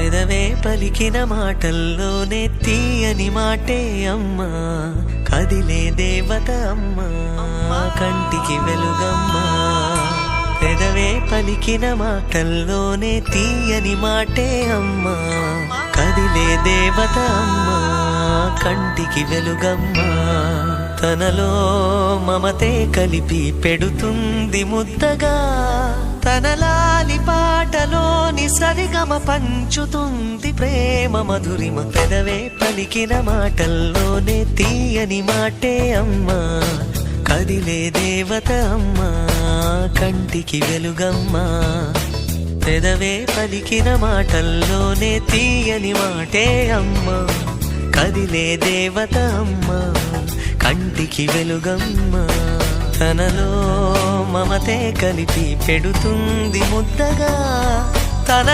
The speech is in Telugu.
పెదవే పలికిన మాటల్లోనే తీయని మాటే అమ్మా, కదిలే దేవత అమ్మా, కంటికి వెలుగమ్మా. పెదవే పలికిన మాటల్లోనే తీయని మాటే అమ్మా, కదిలే దేవత అమ్మా, కంటికి వెలుగమ్మా. తనలో మమతే కలిపి పెడుతుంది ముద్దగా, తన లాలి పాటలోని సరిగమ పంచుతుంది ప్రేమ మధురిమ. పెదవే పలికిన మాటల్లోనే తీయని మాటే అమ్మా, కదిలే దేవత అమ్మా, కంటికి వెలుగమ్మా. పెదవే పలికిన మాటల్లోనే తీయని మాటే అమ్మా, కదిలే దేవత అమ్మా, కంటికి వెలుగమ్మా. తనలో మమతే కలిపి పెడుతుంది ముద్దగా, తన